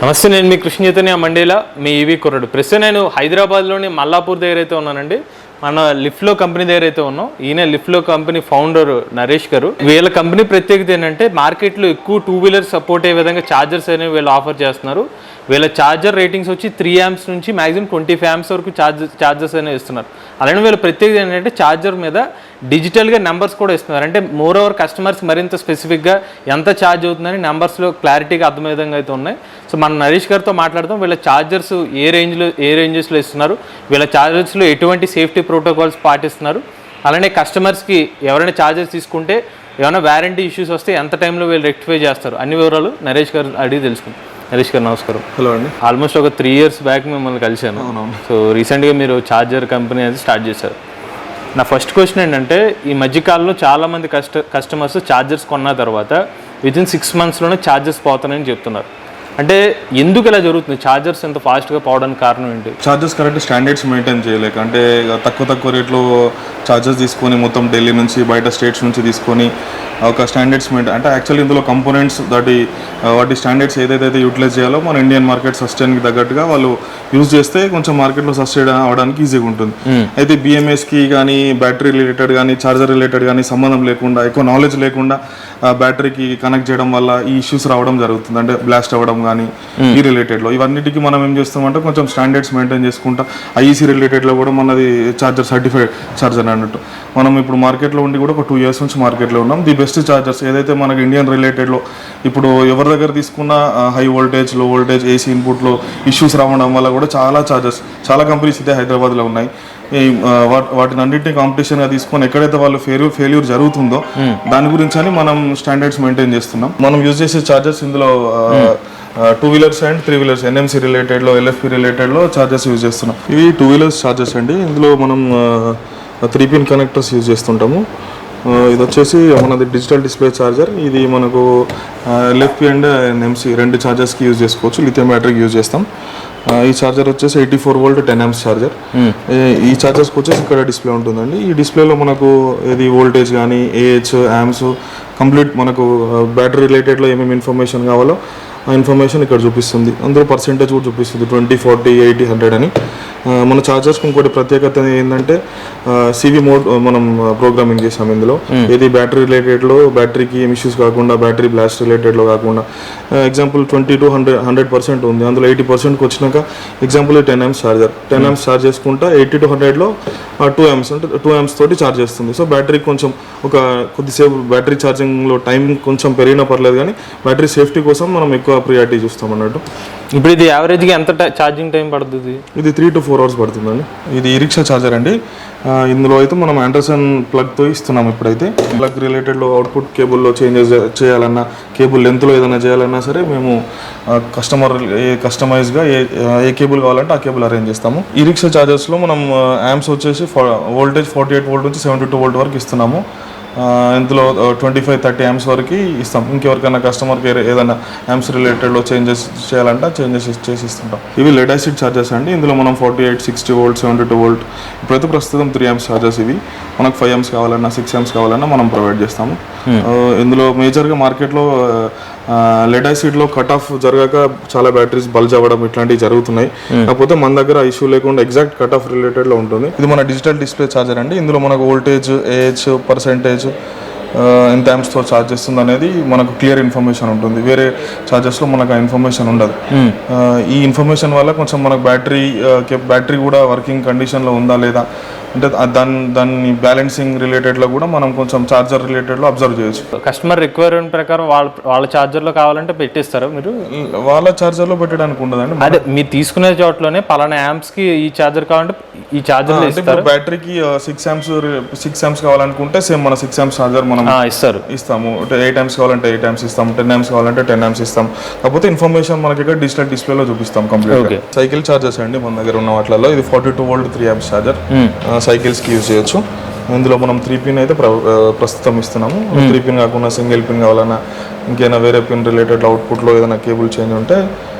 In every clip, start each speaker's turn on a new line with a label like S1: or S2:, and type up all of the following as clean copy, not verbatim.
S1: నమస్తే, నేను మీ కృష్ణ చైతన్య మండేలా మీ ఈవీ కుర్రాడు. ప్రస్తుతం నేను హైదరాబాద్లోని మల్లాపూర్ దగ్గర అయితే ఉన్నానండి. మన లిఫ్ట్లో కంపెనీ దగ్గర అయితే ఉన్నాం. ఈయన లిఫ్ట్లో కంపెనీ ఫౌండర్ నరేష్ గారు. వీళ్ళ కంపెనీ ప్రత్యేకత ఏంటంటే మార్కెట్లో ఎక్కువ 2 వీలర్ సపోర్ట్ అయ్యే విధంగా ఛార్జర్స్ అనేవి వీళ్ళు ఆఫర్ చేస్తున్నారు. వీళ్ళ ఛార్జర్ రేటింగ్స్ వచ్చి 3 amps నుంచి మ్యాక్సిమం 25 amps వరకు ఛార్జర్స్ అనేవి ఇస్తున్నారు. అలానే వీళ్ళ ప్రత్యేకత ఏంటంటే ఛార్జర్ మీద డిజిటల్గా నెంబర్స్ కూడా ఇస్తున్నారు. అంటే మోర్ ఓవర్ కస్టమర్స్ మరింత స్పెసిఫిక్గా ఎంత ఛార్జ్ అవుతుందని నెంబర్స్లో క్లారిటీగా అర్థమయ్యే విధంగా అయితే ఉన్నాయి. సో మన నరేష్ గారితో మాట్లాడదాం. వీళ్ళ ఛార్జర్స్ ఏ రేంజెస్లో ఇస్తున్నారు, వీళ్ళ ఛార్జర్స్లో ఎటువంటి సేఫ్టీ ప్రోటోకాల్స్ పాటిస్తున్నారు, అలానే కస్టమర్స్కి ఎవరైనా ఛార్జర్స్ తీసుకుంటే ఏమైనా వారంటీ ఇష్యూస్ వస్తే ఎంత టైంలో వీళ్ళు రెక్టిఫై చేస్తారు, అన్ని వివరాలు నరేష్ గారు అడిగి తెలుసుకుంటాం. నరేష్ గారు నమస్కారం.
S2: హలో అండి.
S1: ఆల్మోస్ట్ ఒక 3 years బ్యాక్ మిమ్మల్ని కలిశాను. సో రీసెంట్గా మీరు ఛార్జర్ కంపెనీ అనేది స్టార్ట్ చేశారు. నా ఫస్ట్ క్వశ్చన్ ఏంటంటే, ఈ మధ్యకాలంలో చాలామంది కస్టమర్స్ ఛార్జర్స్ కొన్న తర్వాత వితిన్ 6 monthsలోనే ఛార్జర్స్ పోతానని చెప్తున్నారు. అంటే ఎందుకు ఇలా జరుగుతుంది? ఛార్జర్స్ ఎంత ఫాస్ట్గా పోవడానికి కారణం ఏంటి?
S2: ఛార్జర్స్ కరెక్ట్ స్టాండర్డ్స్ మెయింటైన్ చేయలేక, అంటే తక్కువ రేట్లో ఛార్జర్స్ తీసుకొని మొత్తం ఢిల్లీ నుంచి బయట స్టేట్స్ నుంచి తీసుకొని ఒక స్టాండర్డ్స్ మెయింటైన్, అంటే యాక్చువల్లీ ఇందులో కంపోనెంట్స్ వాటి స్టాండర్డ్స్ ఏదైతే యూటిలైజ్ చేయాలో మన ఇండియన్ మార్కెట్ సస్టైన్కి తగ్గట్టుగా వాళ్ళు యూజ్ చేస్తే కొంచెం మార్కెట్లో సస్టైన్ అవ్వడానికి ఈజీగా ఉంటుంది. అయితే బిఎంఎస్కి కానీ బ్యాటరీ రిలేటెడ్ కానీ ఛార్జర్ రిలేటెడ్ కానీ సంబంధం లేకుండా, ఎక్కువ నాలెడ్జ్ లేకుండా బ్యాటరీకి కనెక్ట్ చేయడం వల్ల ఈ ఇష్యూస్ రావడం జరుగుతుంది. అంటే బ్లాస్ట్ అవ్వడం కానీ ఈ రిలేటెడ్లో ఇవన్నిటికీ మనం ఏం చేస్తామంటే కొంచెం స్టాండర్డ్స్ మెయింటైన్ చేసుకుంటా ఐఈసీ రిలేటెడ్లో కూడా మనది ఛార్జర్ సర్టిఫైడ్ ఛార్జర్ అన్నట్టు మనం ఇప్పుడు మార్కెట్లో ఉండి కూడా ఒక 2 years నుంచి మార్కెట్లో ఉన్నాం. ది బెస్ట్ ఛార్జర్స్ ఏదైతే మనకి ఇండియన్ రిలేటెడ్లో ఇప్పుడు ఎవరి దగ్గర తీసుకున్న హై వోల్టేజ్ లో వోల్టేజ్ ఏసీ ఇన్పుట్లో ఇష్యూస్ రావడం వల్ల కూడా చాలా కంపెనీస్ అయితే హైదరాబాద్లో ఉన్నాయి. వాటిని అన్నింటినీ కాంపిటీషన్గా తీసుకొని ఎక్కడైతే వాళ్ళు ఫెయిల్యూర్ జరుగుతుందో దాని గురించి అని మనం స్టాండర్డ్స్ మెయింటైన్ చేస్తున్నాం. మనం యూజ్ చేసే ఛార్జర్స్ ఇందులో 2 వీలర్స్ అండ్ 3 వీలర్స్ ఎన్ఎంసీ రిలేటెడ్లో ఎల్ఎఫ్పి రిలేటెడ్లో ఛార్జర్స్ యూజ్ చేస్తున్నాం. ఇవి 2 వీలర్స్ ఛార్జర్స్ అండి. ఇందులో మనం 3 pin కనెక్టర్స్ యూజ్ చేస్తుంటాము. ఇది వచ్చేసి మనది డిజిటల్ డిస్ప్లే ఛార్జర్. ఇది మనకు ఎల్ఎఫ్పి అండ్ ఎన్ఎంసీ 2 ఛార్జర్స్కి యూజ్ చేసుకోవచ్చు. లిథియం బ్యాటరీకి యూజ్ చేస్తాం. ఈ ఛార్జర్ వచ్చేసి 84 volt 10 amps ఛార్జర్. ఈ ఛార్జర్స్కి వచ్చేసి ఇక్కడ డిస్ప్లే ఉంటుందండి. ఈ డిస్ప్లేలో మనకు ఇది వోల్టేజ్ కానీ ఏహెచ్ యామ్స్ కంప్లీట్ మనకు బ్యాటరీ రిలేటెడ్లో ఏమేమి ఇన్ఫర్మేషన్ కావాలో ఆ ఇన్ఫర్మేషన్ ఇక్కడ చూపిస్తుంది. అందులో పర్సెంటేజ్ కూడా చూపిస్తుంది 20, 40, 80, 100 అని. మన ఛార్జర్స్కి ఇంకోటి ప్రత్యేకత ఏంటంటే సివి మోడ్ మనం ప్రోగ్రామింగ్ చేసాం ఇందులో. ఏది బ్యాటరీ రిలేటెడ్లో బ్యాటరీకి ఏం ఇష్యూస్ కాకుండా, బ్యాటరీ బ్లాస్ట్ రిలేటెడ్లో కాకుండా, ఎగ్జాంపుల్ 20 to 100% ఉంది, అందులో 80%కి వచ్చినాక example 10 amps charger 10 amps charge చేసుకుంటా 80 to 100లో 2 amps అంటే 2 amps తోటి ఛార్జ్ చేస్తుంది. సో బ్యాటరీ కొంచెం కొద్దిసేపు బ్యాటరీ ఛార్జింగ్లో టైం కొంచెం పెరిగినా పర్లేదు, కానీ బ్యాటరీ సేఫ్టీ కోసం మనం ఎక్కువ ప్రియారిటీ చూస్తాం అన్నట్టు.
S1: ఇప్పుడు ఇది యావరేజ్గా ఎంత ఛార్జింగ్ టైం పడుతుంది?
S2: ఇది 3 to 4 hours పడుతుందండి. ఇది ఈ రిక్షా ఛార్జర్ అండి. ఇందులో అయితే మనం ఆండర్సన్ ప్లగ్తో ఇస్తున్నాం. ఇప్పుడైతే ప్లగ్ రిలేటెడ్లో అవుట్పుట్ కేబుల్లో చేంజెస్ చేయాలన్నా, కేబుల్ లెంత్లో ఏదైనా చేయాలన్నా సరే మేము కస్టమైజ్గా ఏ కేబుల్ కావాలంటే ఆ కేబుల్ అరేంజ్ చేస్తాము. ఈ రిక్షా ఛార్జర్స్లో మనం యాంప్స్ వచ్చేసి వోల్టేజ్ 48 volt నుంచి 72 volt వరకు ఇస్తున్నాము. ఇందులో 25-30 amps వరకు ఇస్తాం. ఇంకెవరికైనా కస్టమర్కి ఏదైనా యాంప్స్ రిలేటెడ్లో చేంజెస్ చేయాలంటే చేంజెస్ చేసి ఇస్తుంటాం. ఇవి లెడ్ యాసిడ్ ఛార్జర్స్ అండి. ఇందులో మనం 48, 60 volt, 72 volt ఇప్పుడైతే ప్రస్తుతం 3 amps ఛార్జర్స్. ఇవి మనకు 5 amps కావాలన్నా 6 amps కావాలన్నా మనం ప్రొవైడ్ చేస్తాము. ఇందులో మేజర్గా మార్కెట్లో లెడ్ యాసిడ్లో కట్ ఆఫ్ జరగక చాలా బ్యాటరీస్ బల్జ్ అవ్వడం ఇట్లాంటివి జరుగుతున్నాయి. కాకపోతే మన దగ్గర ఇష్యూ లేకుండా ఎగ్జాక్ట్ కట్ ఆఫ్ రిలేటెడ్లో ఉంటుంది. ఇది మన డిజిటల్ డిస్ప్లే ఛార్జర్ అండి. ఇందులో మనకు వోల్టేజ్, ఏహెచ్, పర్సెంటేజ్, ఎంత యాంప్స్తో ఛార్జ్ చేస్తుంది అనేది మనకు క్లియర్ ఇన్ఫర్మేషన్ ఉంటుంది. వేరే ఛార్జర్స్లో మనకు ఆ ఇన్ఫర్మేషన్ ఉండదు. ఈ ఇన్ఫర్మేషన్ వల్ల కొంచెం మనకు బ్యాటరీ కూడా వర్కింగ్ కండిషన్లో ఉందా లేదా అంటే దాన్ని బ్యాలెన్సింగ్ రిలేటెడ్లో కూడా మనం కొంచెం ఛార్జర్ రిలేటెడ్లో అబ్జర్వ్ చేయొచ్చు.
S1: కస్టమర్ రిక్వైర్మెంట్ ప్రకారం వాళ్ళ ఛార్జర్లో కావాలంటే పెట్టిస్తారా మీరు?
S2: వాళ్ళ ఛార్జర్లో పెట్టడానికి ఉండదండి.
S1: అదే మీరు తీసుకునే చోట్లోనే పలానా యాంప్స్కి ఈ ఛార్జర్ కావాలంటే ఈ ఛార్జర్ ఇస్తారు.
S2: బ్యాటరీకి 6 amps కావాలనుకుంటే సేమ్ మన 6 amps ఛార్జర్ మనం ఇస్తాము. 8 amps కావాలంటే 8 amps ఇస్తాము, 10 amps కావాలంటే 10 amps ఇస్తాం. కాకపోతే ఇన్ఫర్మేషన్ మనకి ఇక్కడ డిజిటల్ డిస్ప్లేలో చూపిస్తాం కంప్లీట్. సైకిల్ ఛార్జర్స్ అండి మన దగ్గర ఉన్న వాటిలో. ఇది 42 volt 3 amps ఛార్జర్ సైకిల్స్కి యూజ్ చేయొచ్చు. ఇందులో మనం 3 pin అయితే ప్రస్తుతం ఇస్తున్నాము. 3 pin కాకుండా సింగిల్ పిన్ కావాలన్నా, ఇంకేమైనా వేరే పిన్ రిలేటెడ్ అవుట్పుట్లో ఏదైనా కేబుల్ చేంజ్ ఉంటే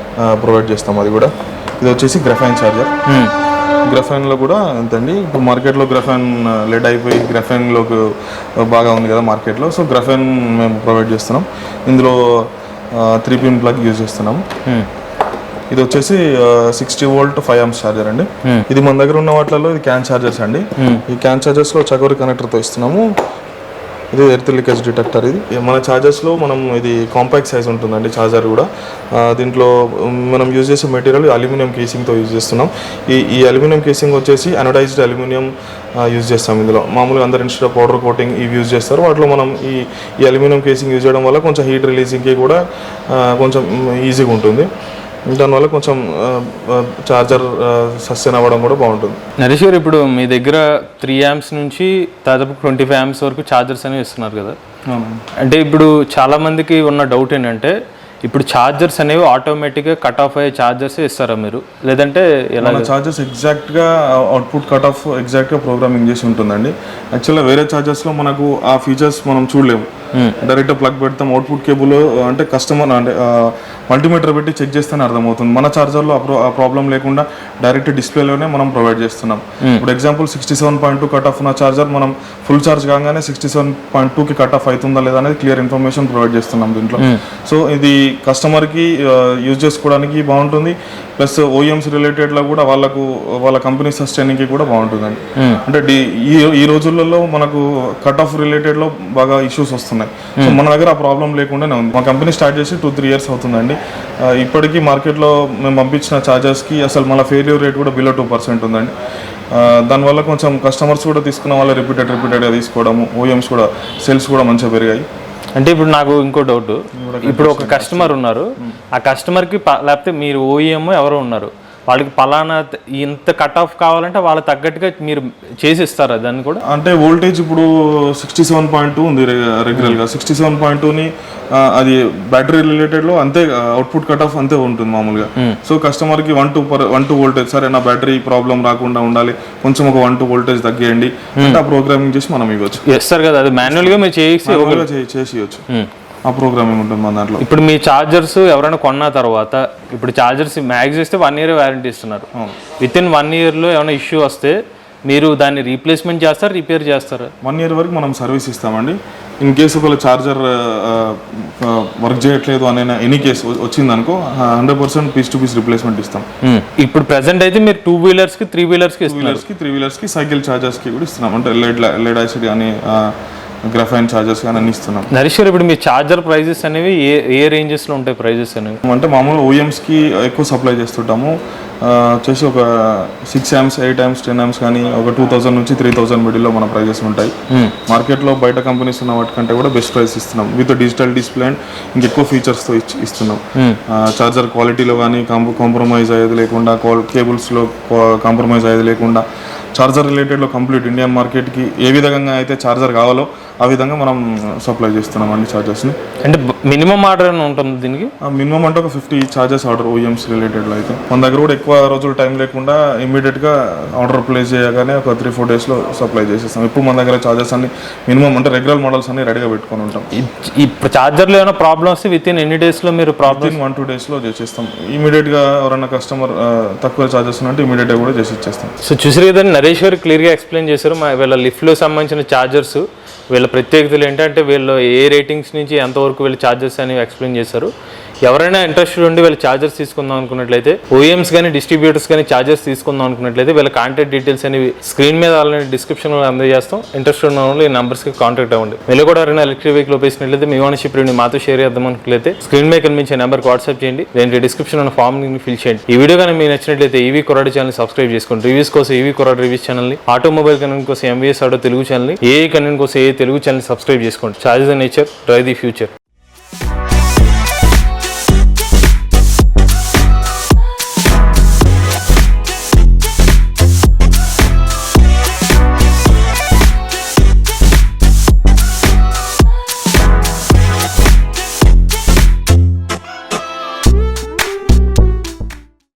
S2: ప్రొవైడ్ చేస్తాం. అది కూడా. ఇది వచ్చేసి గ్రఫైన్ ఛార్జర్. గ్రఫైన్లో కూడా ఎంతండి, ఇప్పుడు మార్కెట్లో గ్రఫైన్ లెడ్ అయిపోయి గ్రఫైన్లోకి బాగా ఉంది కదా మార్కెట్లో. సో గ్రఫైన్ మేము ప్రొవైడ్ చేస్తున్నాం. ఇందులో 3 pin ప్లగ్ యూజ్ చేస్తున్నాము. ఇది వచ్చేసి 60 వోల్ట్ 5 amps ఛార్జర్ అండి. ఇది మన దగ్గర ఉన్న వాటిలో ఇది క్యాన్ ఛార్జర్స్ అండి. ఈ క్యాన్ ఛార్జర్స్లో చకోరి కనెక్టర్తో ఇస్తున్నాము. ఇది ఎర్త్ లీకేజ్ డిటెక్టర్. ఇది మన ఛార్జర్స్లో మనం ఇది కాంపాక్ట్ సైజ్ ఉంటుందండి ఛార్జర్ కూడా. దీంట్లో మనం యూజ్ చేసే మెటీరియల్ అల్యూమినియం కేసింగ్తో యూజ్ చేస్తున్నాం. ఈ అల్యూమినియం కేసింగ్ వచ్చేసి అనోడైజ్డ్ అల్యూమినియం యూజ్ చేస్తాం. ఇందులో మామూలుగా అందరు ఇన్స్టెడ్ పౌడర్ కోటింగ్ ఇవి యూజ్ చేస్తారు. వాటిలో మనం ఈ అల్యూమినియం కేసింగ్ యూజ్ చేయడం వల్ల కొంచెం హీట్ రిలీజింగ్కి కూడా కొంచెం ఈజీగా ఉంటుంది. దానివల్ల కొంచెం ఛార్జర్ సస్టైన్ అవ్వడం కూడా బాగుంటుంది.
S1: నరేష్ గారు, ఇప్పుడు మీ దగ్గర 3 amps నుంచి దాదాపు 25 amps వరకు ఛార్జర్స్ అనేవి ఇస్తున్నారు కదా. అంటే ఇప్పుడు చాలా మందికి ఉన్న డౌట్ ఏంటంటే, ఇప్పుడు ఛార్జర్స్ అనేవి ఆటోమేటిక్గా కట్ ఆఫ్ అయ్యే ఛార్జర్స్ ఇస్తారా మీరు, లేదంటే ఎలా?
S2: ఛార్జర్స్ ఎగ్జాక్ట్గా అవుట్పుట్ కట్ ఆఫ్ ఎగ్జాక్ట్గా ప్రోగ్రామింగ్ చేసి ఉంటుందండి. యాక్చువల్గా వేరే ఛార్జర్స్లో మనకు ఆ ఫీచర్స్ మనం చూడలేము. డైరెక్ట్ ప్లగ్ పెడతాం, అవుట్పుట్ కేబుల్ అంటే కస్టమర్ అంటే మల్టీమీటర్ పెట్టి చెక్ చేస్తేనే అర్థమవుతుంది. మన ఛార్జర్లో ఆ ప్రాబ్లం లేకుండా డైరెక్ట్ డిస్ప్లేలోనే మనం ప్రొవైడ్ చేస్తున్నాం. ఇప్పుడు ఎగ్జాంపుల్ 67.2 కట్ ఆఫ్ ఉన్న ఛార్జర్ మనం ఫుల్ ఛార్జ్ కాగానే 67.2కి కట్ ఆఫ్ అవుతుందా లేదా అనేది క్లియర్ ఇన్ఫర్మేషన్ ప్రొవైడ్ చేస్తున్నాం దీంట్లో. సో ఇది కస్టమర్కి యూజ్ చేసుకోవడానికి బాగుంటుంది. ప్లస్ ఓఎమ్స్ రిలేటెడ్లో కూడా వాళ్ళ కంపెనీ సస్టైనింగ్కి కూడా బాగుంటుందండి. అంటే ఈ రోజులలో మనకు కట్ ఆఫ్ రిలేటెడ్లో బాగా ఇష్యూస్ వస్తున్నాయి. సో మన దగ్గర ఆ ప్రాబ్లం లేకుండానే ఉంది. మా కంపెనీ స్టార్ట్ చేసి 2-3 years అవుతుందండి. ఇప్పటికీ మార్కెట్లో మేము పంపించిన ఛార్జర్స్కి అసలు మన ఫెయిల్యూర్ రేట్ కూడా బిలో 2% ఉందండి. దానివల్ల కొంచెం కస్టమర్స్ కూడా తీసుకున్న వాళ్ళ రిపీటెడ్గా తీసుకోవడము, ఓఎమ్స్ కూడా సేల్స్ కూడా మంచిగా పెరిగాయి.
S1: అంటే ఇప్పుడు నాకు ఇంకో డౌట్, ఇప్పుడు ఒక కస్టమర్ ఉన్నారు, ఆ కస్టమర్కి లేకపోతే మీరు ఓఈఎం ఎవరో ఉన్నారు, వాళ్ళకి పలానా ఇంత కట్ ఆఫ్ కావాలంటే వాళ్ళ తగ్గట్టుగా మీరు చేసి ఇస్తారా దాన్ని కూడా? అంటే
S2: వోల్టేజ్ ఇప్పుడు 67.2 ఉంది రెగ్యులర్గా. 67.2ని అది బ్యాటరీ రిలేటెడ్లో అంతే అవుట్పుట్ కట్ ఆఫ్ అంతే ఉంటుంది మామూలుగా. సో కస్టమర్కి 1-2 వోల్టేజ్, సరే నా బ్యాటరీ ప్రాబ్లం రాకుండా ఉండాలి, కొంచెం ఒక 1-2 వోల్టేజ్ తగ్గేయండి అంటే ఆ ప్రోగ్రామింగ్ చేసి మనం ఇవ్వచ్చు.
S1: చేస్తారు కదా, అది మాన్యువల్గా మీరు చేసి
S2: ఇవ్వచ్చు. ఆ ప్రోగ్రామింగ్ ఉంటుంది మన దాంట్లో.
S1: ఇప్పుడు మీ ఛార్జర్స్ ఎవరైనా కొన్న తర్వాత, ఇప్పుడు ఛార్జర్స్ మ్యాక్స్ ఇస్తే 1 year వారంటీ ఇస్తున్నారు. విత్ ఇన్ 1 yearలో ఏమైనా ఇష్యూ వస్తే మీరు దాన్ని రీప్లేస్మెంట్ చేస్తారా, రిపేర్ చేస్తారా?
S2: 1 year వరకు మనం సర్వీస్ ఇస్తామండి. ఇన్ కేసు ఒకవేళ ఛార్జర్ వర్క్ చేయట్లేదు అనే ఎనీ కేసు వచ్చిందనుకో 100% పీస్ టు పీస్ రిప్లేస్మెంట్ ఇస్తాం.
S1: ఇప్పుడు ప్రెసెంట్ అయితే మీరు 2 wheelersకి 3 wheelersకి
S2: 3 wheelersకి సైకిల్ ఛార్జర్స్కి కూడా ఇస్తున్నాం. అంటే లెడ్ యాసిడ్ కానీ గ్రాఫైన్ ఛార్జర్స్ కానీ అన్ని ఇస్తున్నాం.
S1: నరేష్ గారు, ఇప్పుడు మీ ఛార్జర్ ప్రైజెస్ అనేవి ఏ రేంజెస్లో ఉంటాయి ప్రైజెస్ అనేవి?
S2: అంటే మామూలు ఓఎమ్స్కి ఎక్కువ సప్లై చేస్తుంటాము. వచ్చేసి ఒక 6 amps 8 amps 10 amps కానీ ఒక 2000 నుంచి 3000 మిడిల్లో మన ప్రైజెస్ ఉంటాయి. మార్కెట్లో బయట కంపెనీస్ ఉన్న వాటికంటే కూడా బెస్ట్ ప్రైస్ ఇస్తున్నాం. విత్ డిజిటల్ డిస్ప్లే అండ్ ఇంకెక్కువ ఫీచర్స్తో ఇస్తున్నాం. ఛార్జర్ క్వాలిటీలో కానీ కాంప్రమైజ్ అయ్యేది లేకుండా, కేబుల్స్లో కాంప్రమైజ్ అయ్యేది లేకుండా, ఛార్జర్ రిలేటెడ్లో కంప్లీట్ ఇండియన్ మార్కెట్కి ఏ విధంగా అయితే ఛార్జర్ కావాలో ఆ విధంగా మనం సప్లై చేస్తున్నాం అండి ఛార్జర్స్ని.
S1: అంటే మినిమం ఆర్డర్ అని ఉంటుంది దీనికి?
S2: మినిమం అంటే ఒక 50 ఛార్జెస్ ఆర్డర్ ఓఎమ్స్ రిలేటెడ్లో అయితే. మన దగ్గర కూడా ఎక్కువ రోజులు టైం లేకుండా ఇమీడియట్గా ఆర్డర్ ప్లేస్ చేయగానే ఒక 3-4 daysలో సప్లై చేసేస్తాం. ఇప్పుడు మన దగ్గర ఛార్జెస్ అన్ని మినిమం అంటే రెగ్యులర్ మోడల్స్ అన్ని రెడీగా పెట్టుకొని ఉంటాం.
S1: ఇప్పుడు ఛార్జర్లో ఏమైనా ప్రాబ్లమ్స్ విత్ ఇన్ ఎన్ని డేస్లో మీరు ప్రాబ్లమ్?
S2: 1-2 daysలో చేసేస్తాం. ఇమీడియట్గా ఎవరైనా కస్టమర్ తక్కువ ఛార్జెస్ ఉంటే ఇమీడియట్గా కూడా చేసి ఇచ్చేస్తాం.
S1: సో చూసారు కదండి, నరేష్ గారు క్లియర్గా ఎక్స్ప్లెయిన్ చేశారు. వీళ్ళ లిఫ్ట్లో సంబంధించిన ఛార్జర్స్, వీళ్ళ ప్రత్యేకతలు ఏంటంటే వీళ్ళు ఏ రేటింగ్స్ నుంచి ఎంతవరకు వీళ్ళు ఛార్జెస్ అనేవి ఎక్స్ప్లెయిన్ చేశారు. ఎవరైనా ఇంట్రెస్టెడ్ ఉండి వీళ్ళు ఛార్జర్స్ తీసుకుందాం అనుకున్నట్లయితే, ఓఎమ్స్ కానీ డిస్ట్రిబ్యూటర్స్ కానీ ఛార్జర్స్ తీసుకుందాం అనుకున్నట్లయితే వీళ్ళ కాంటాక్ట్ డీటెయిల్స్ అనేవి స్క్రీన్ మీద ఆల్రెడీ డిస్క్రిప్షన్లో అందజేస్తాం. ఇంట్రెస్టెడ్ ఉన్న వాళ్ళు ఈ నెంబర్స్కి కాంటాక్ట్ అవ్వండి. మీరు కూడా ఎవరైనా ఎలక్ట్రిక్ వెహికల్ ఉపయోగించినట్లయితే మీ ఓనర్షిప్ రివ్యూని మాతో షేర్ చేద్దాం అనుకున్నట్లయితే స్క్రీన్ మీద కనిపించే నెంబర్కి వాట్సాప్ చేయండి, లేదంటే డిస్క్రిప్షన్ ఉన్న ఫామ్ ఫిల్ చేయండి. ఈ వీడియో కానీ మీకు నచ్చినట్లయితే ఈవీ కొరాడు ఛానల్ సబ్స్క్రైబ్ చేసుకోండి. రివ్యూస్ కోసం ఈవీ కొరాడు రివ్యూస్ ఛానల్ని, ఆటోమొబైల్ కంటెంట్ కోసం ఎంవీఎస్ ఆటో తెలుగు ఛానల్ని, ఏ కంటెంట్ కోసం ఏ తెలుగు ఛానల్ సబ్స్క్రైబ్ చేసుకోండి. Charges and nature, drive the future.